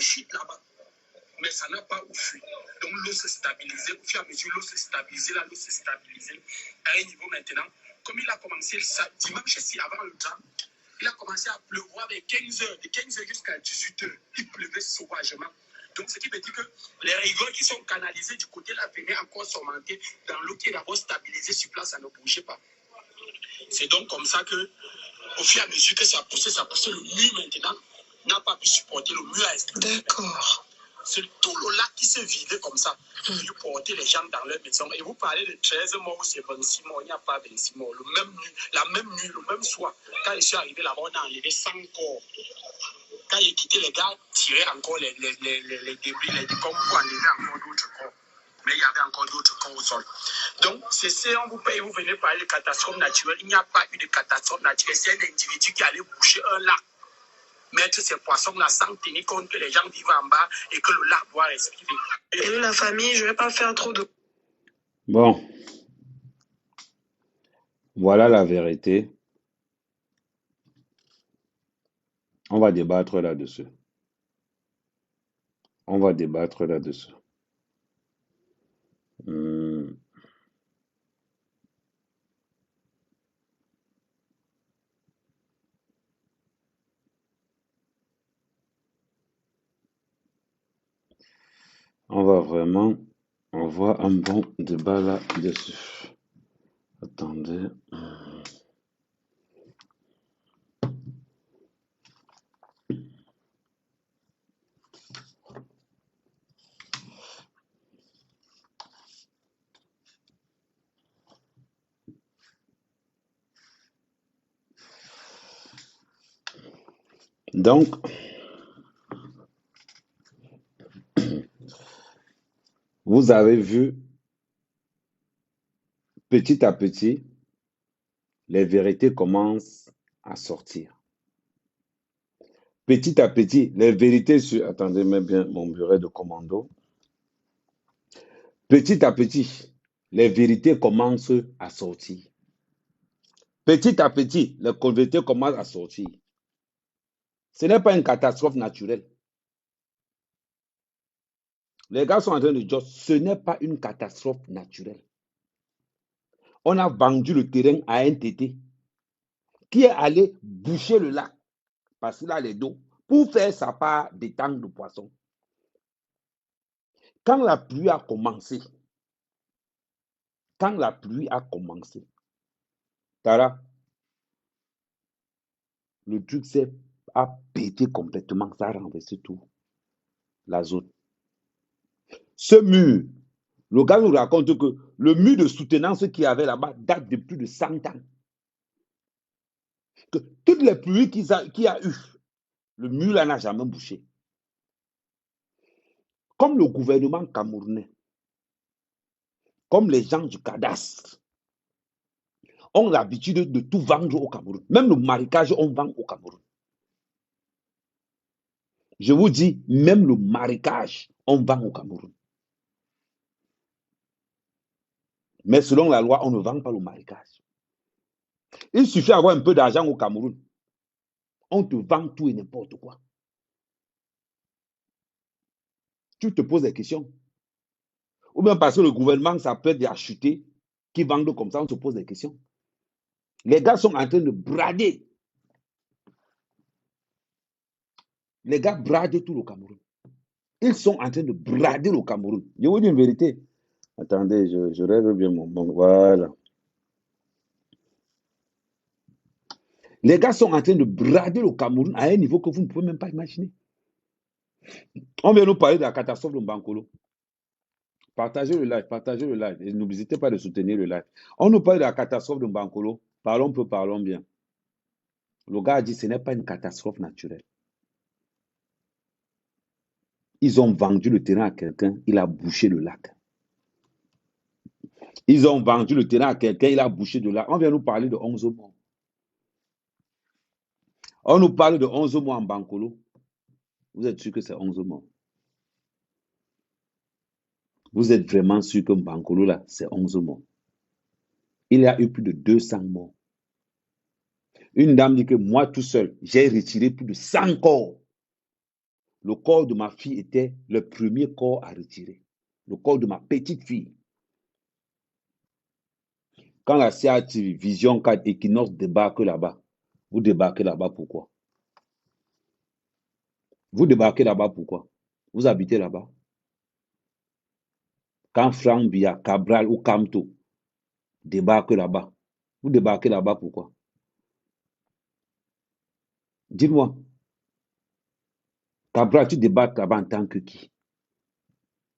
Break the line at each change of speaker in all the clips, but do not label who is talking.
chute là-bas. Mais ça n'a pas fui. Donc l'eau s'est stabilisée. Au fur et à mesure, l'eau s'est stabilisée. Là, l'eau s'est stabilisée à un niveau maintenant. Comme il a commencé ça, dimanche ici, avant le temps, il a commencé à pleuvoir vers 15 heures. De 15 heures jusqu'à 18 heures, il pleuvait sauvagement. Donc, ce qui veut dire que les rivières qui sont canalisées du côté là venaient encore s'augmenter dans l'eau qui est d'abord stabilisée sur place, ça ne bougeait pas. C'est donc comme ça que, au fur et à mesure que ça poussait, le mur maintenant n'a pas pu supporter, le mur a explosé.
D'accord.
C'est tout le lac qui se vidait comme ça. Ils portaient les gens dans leur maison. Et vous parlez de 13 morts ou c'est 26 morts, il n'y a pas 26 morts. La même nuit, le même soir, quand je suis arrivé là-bas, on a enlevé 100 corps. Quand j'ai quitté, les gars tiraient encore les débris, les décombres pour enlever encore d'autres corps. Mais il y avait encore d'autres corps au sol. Donc, c'est ça, on vous paye, vous venez parler de catastrophe naturelle. Il n'y a pas eu de catastrophe naturelle. C'est un individu qui allait boucher un lac, mettre ces poissons-là sans tenir compte que les gens vivent en bas et que le lac doit respirer.
Et la famille, je ne vais pas faire trop de...
Bon, voilà la vérité. On va débattre là-dessus. On va débattre là-dessus. On va vraiment avoir un bon débat là-dessus. Attendez. Donc, vous avez vu, petit à petit, les vérités commencent à sortir. Petit à petit, les vérités sur... Attendez, mets bien mon bureau de commando. Petit à petit, les vérités commencent à sortir. Petit à petit, les vérités commencent à sortir. Ce n'est pas une catastrophe naturelle. Les gars sont en train de dire, ce n'est pas une catastrophe naturelle. On a vendu le terrain à un tété qui est allé boucher le lac, parce qu'il a les dos, pour faire sa part des tanks de poissons. Quand la pluie a commencé, Tara, le truc a pété complètement, ça a renversé tout, la zone. Ce mur, le gars nous raconte que le mur de soutenance qu'il y avait là-bas date de plus de 100 ans. Que toutes les pluies qu'il y a eu, le mur là n'a jamais bouché. Comme le gouvernement camerounais, comme les gens du cadastre, ont l'habitude de tout vendre au Cameroun. Même le marécage, on vend au Cameroun. Je vous dis, même le marécage, on vend au Cameroun. Mais selon la loi, on ne vend pas le marécage. Il suffit d'avoir un peu d'argent au Cameroun. On te vend tout et n'importe quoi. Tu te poses des questions. Ou bien parce que le gouvernement, ça peut être acheté, qui vendent comme ça, on se pose des questions. Les gars sont en train de brader. Les gars bradent tout le Cameroun. Ils sont en train de brader le Cameroun. Je vous dis une vérité. Attendez, je rêve bien mon bon. Voilà. Les gars sont en train de brader le Cameroun à un niveau que vous ne pouvez même pas imaginer. On vient nous parler de la catastrophe de Mbankolo. Partagez le live. Et n'hésitez pas de soutenir le live. On nous parle de la catastrophe de Mbankolo. Parlons peu, parlons bien. Le gars a dit que ce n'est pas une catastrophe naturelle. Ils ont vendu le terrain à quelqu'un, il a bouché le lac. Ils ont vendu le terrain à quelqu'un, il a bouché le lac. On vient nous parler de 11 morts. On nous parle de 11 morts en Mbankolo. Vous êtes sûr que c'est 11 morts? Vous êtes vraiment sûr que Mbankolo, là, c'est 11 morts? Il y a eu plus de 200 morts. Une dame dit que moi, tout seul, j'ai retiré plus de 100 corps. Le corps de ma fille était le premier corps à retirer. Le corps de ma petite fille. Quand la CAT Vision 4 Equinox débarque là-bas, vous débarquez là-bas pourquoi? Vous débarquez là-bas pourquoi? Vous habitez là-bas. Quand Franck Bia, Cabral ou Camto débarquent là-bas, vous débarquez là-bas pourquoi? Dites-moi. Cabral, tu débarques là-bas en tant que qui?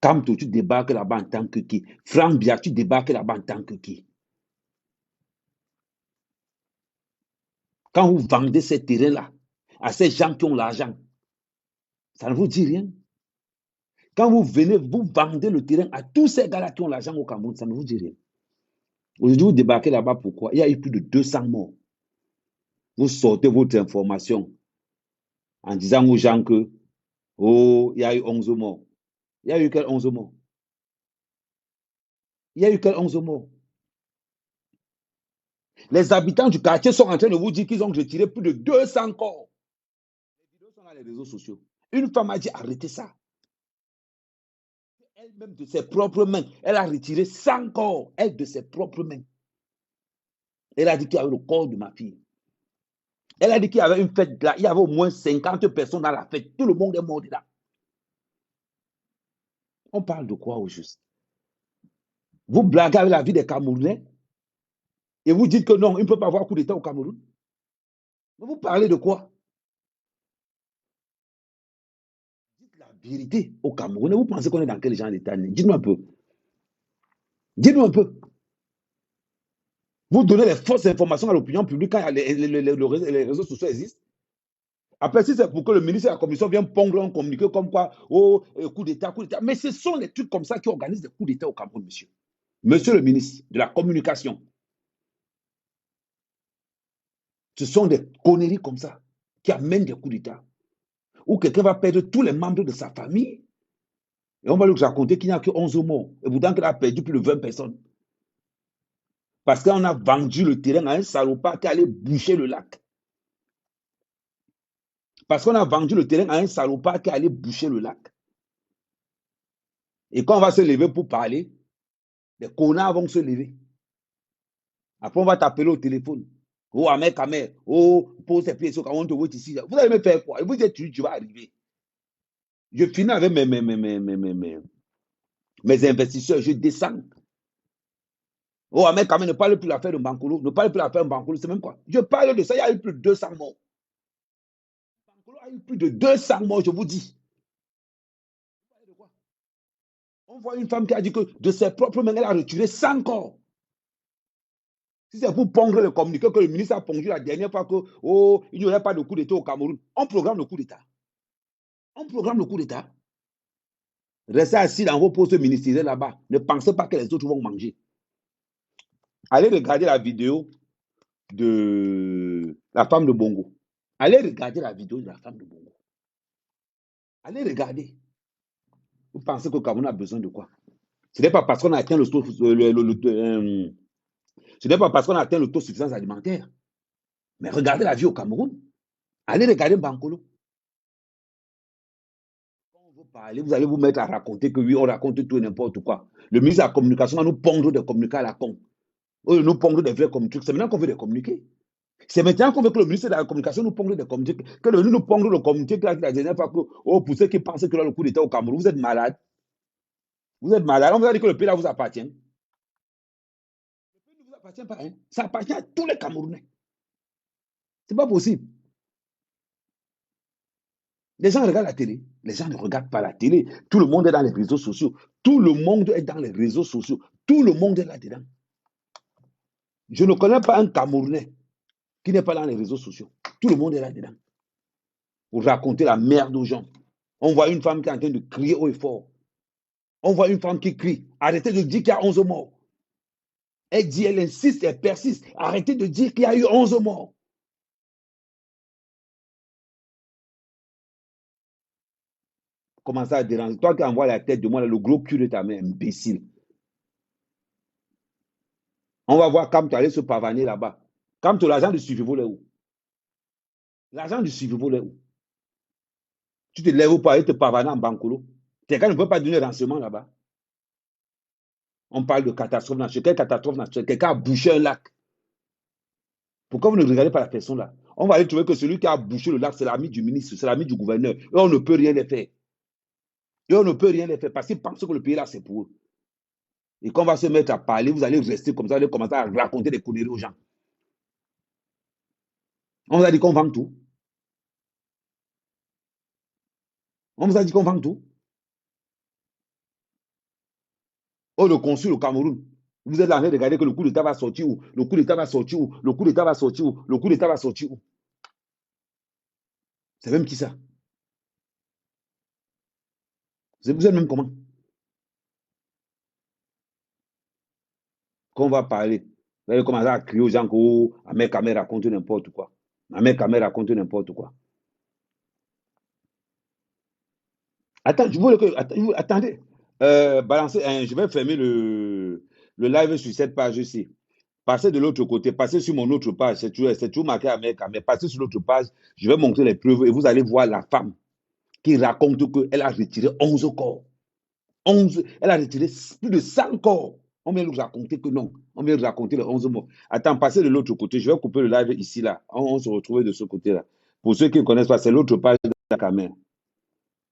Camto, tu débarques là-bas en tant que qui? Franck Bia, tu débarques là-bas en tant que qui? Quand vous vendez ces terrains-là à ces gens qui ont l'argent, ça ne vous dit rien. Quand vous venez, vous vendez le terrain à tous ces gars-là qui ont l'argent au Cameroun, ça ne vous dit rien. Aujourd'hui, vous débarquez là-bas, pourquoi? Il y a eu plus de 200 morts. Vous sortez votre information en disant aux gens que, oh, il y a eu 11 morts. Il y a eu quel 11 morts? Il y a eu quel 11 morts? Les habitants du quartier sont en train de vous dire qu'ils ont retiré plus de 200 corps. Les vidéos sont dans les réseaux sociaux. Une femme a dit arrêtez ça. Elle-même de ses propres mains, elle a retiré 100 corps, elle de ses propres mains. Elle a dit qu'il y avait le corps de ma fille. Elle a dit qu'il y avait une fête là, il y avait au moins 50 personnes dans la fête. Tout le monde est mort là. On parle de quoi au juste? Vous blaguez avec la vie des Camerounais et vous dites que non, il ne peut pas avoir coup d'État au Cameroun. Vous parlez de quoi? Dites la vérité au Camerounais. Vous pensez qu'on est dans quel genre d'État? Dites-moi un peu. Dites-nous un peu. Vous donnez les fausses informations à l'opinion publique quand les réseaux sociaux existent. Après, si c'est pour que le ministre de la Commission vienne pondre un communiqué comme quoi, oh, coup d'État, coup d'État. Mais ce sont les trucs comme ça qui organisent des coups d'État au Cameroun, monsieur. Monsieur le ministre de la Communication. Ce sont des conneries comme ça qui amènent des coups d'État. Ou quelqu'un va perdre tous les membres de sa famille. Et on va lui raconter qu'il n'y a que 11 morts. Et pourtant qu'il a perdu plus de 20 personnes. Parce qu'on a vendu le terrain à un salopard qui allait boucher le lac. Parce qu'on a vendu le terrain à un salopard qui allait boucher le lac. Et quand on va se lever pour parler, les connards vont se lever. Après, on va t'appeler au téléphone. Oh, Ahmed Kamer, oh, pose tes pieds sur on te voit ici. Vous allez me faire quoi? Et vous dites, tu vas arriver. Je finis avec mes investisseurs, je descends. Oh, Ahmed Kamer, ne parle plus de l'affaire de Bankolo, ne parle plus de l'affaire de Bankolo, c'est même quoi? Je parle de ça, il y a eu plus de 200 morts. Bankolo a eu plus de 200 morts, je vous dis. On voit une femme qui a dit que de ses propres mains, elle a retiré 100 corps. Si c'est pour pondre le communiqué que le ministre a pondu la dernière fois que, oh, il n'y aurait pas de coup d'État au Cameroun, on programme le coup d'État. On programme le coup d'État. Restez assis dans vos postes ministériels là-bas. Ne pensez pas que les autres vont manger. Allez regarder la vidéo de la femme de Bongo. Allez regarder la vidéo de la femme de Bongo. Allez regarder. Vous pensez que le Cameroun a besoin de quoi? Ce n'est pas parce qu'on a atteint ce n'est pas parce qu'on a atteint l'autosuffisance alimentaire. Mais regardez la vie au Cameroun. Allez regarder Bankolo. Quand on veut parler, vous allez vous mettre à raconter que oui, on raconte tout et n'importe quoi. Le ministre de la Communication va nous pondre des communiqués à la con. Nous pondre des vrais communiqués. C'est maintenant qu'on veut des communiqués. C'est maintenant qu'on veut que le ministre de la Communication nous pondre des communiqués. Que le nous pondre le communiqué la dernière fois que, oh, pour ceux qui pensent que là, le coup d'État au Cameroun, vous êtes malade. Vous êtes malade. On vous a dit que le pays là vous appartient. Le pays ne vous appartient pas. Hein. Ça appartient à tous les Camerounais. C'est pas possible. Les gens regardent la télé. Les gens ne regardent pas la télé. Tout le monde est dans les réseaux sociaux. Tout le monde est dans les réseaux sociaux. Tout le monde est là-dedans. Je ne connais pas un Camerounais qui n'est pas dans les réseaux sociaux. Tout le monde est là-dedans. Pour raconter la merde aux gens. On voit une femme qui est en train de crier haut et fort. On voit une femme qui crie. Arrêtez de dire qu'il y a 11 morts. Elle dit, elle insiste, elle persiste. Arrêtez de dire qu'il y a eu 11 morts. Commencez à déranger. Toi qui envoies la tête de moi, le gros cul de ta mère, imbécile. On va voir Camto aller se pavaner là-bas. Camto, l'argent du suivi-vol est où? L'argent du suivi-vol est où? Tu te lèves pour aller te pavaner en Bankolo. Quelqu'un ne peut pas donner renseignement là-bas. On parle de catastrophe naturelle. Quelle catastrophe naturelle? Quelqu'un a bouché un lac. Pourquoi vous ne regardez pas la personne là? On va aller trouver que celui qui a bouché le lac, c'est l'ami du ministre, c'est l'ami du gouverneur. Et on ne peut rien les faire. Et on ne peut rien les faire parce qu'ils pensent que le pays là, c'est pour eux. Et quand on va se mettre à parler, vous allez rester comme ça, vous allez commencer à raconter des conneries aux gens. On vous a dit qu'on vend tout. On vous a dit qu'on vend tout. Oh, le consul au Cameroun. Vous êtes en train de regarder que le coup d'État va sortir où? Le coup d'État va sortir où? Le coup d'État va sortir où? Le coup d'État va sortir où? C'est même qui ça? Vous êtes même comment? Quand on va parler, vous allez commencer à crier aux gens que oh, Ahmed Kamel raconte n'importe quoi. Ahmed Kamel raconte n'importe quoi. Attends, je voulais que. Attendez. Balancez, je vais fermer le live sur cette page ici. Passez de l'autre côté, passez sur mon autre page. C'est toujours marqué Ahmed Kamel. Passez sur l'autre page. Je vais montrer les preuves et vous allez voir la femme qui raconte qu'elle a retiré 11 corps. 11, elle a retiré plus de 100 corps. On vient nous raconter que non. On vient nous raconter les 11 morts. Attends, passez de l'autre côté. Je vais couper le live ici, là. On se retrouve de ce côté-là. Pour ceux qui ne connaissent pas, c'est l'autre page de la caméra.